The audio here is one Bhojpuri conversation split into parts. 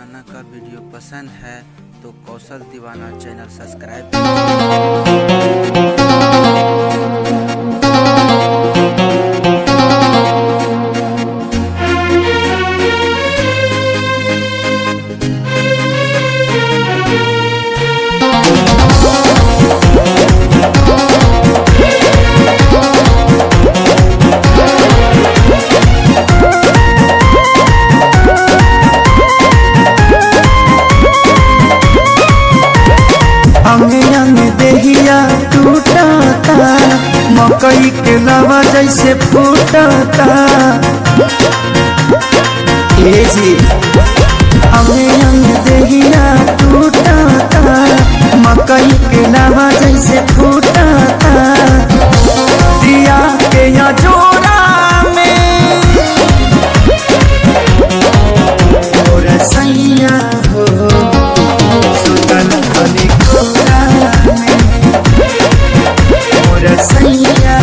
दीवाना का वीडियो पसंद है तो कौशल दीवाना चैनल सब्सक्राइब देहिया टूटता मकई के लवा जैसे फूटता जी अंग देहिया टूटता मकई के लवा जैसे फूटता दिया के या जोड़ा में और सैया हो सुतल खली कोरा सैया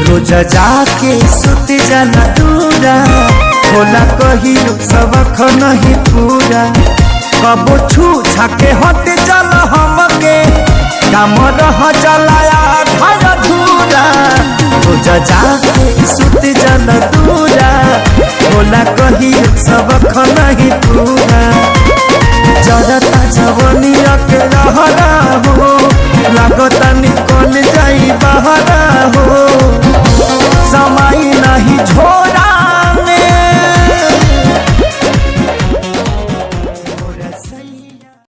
रोज जाके सुत जाना दूरा होला कही सबक नहीं पूरा कबो छू छाके हट जल हमके काम रह जलाया घर धूरा रोज जाके सुत जाना दूरा होला कही सबक नहीं पूरा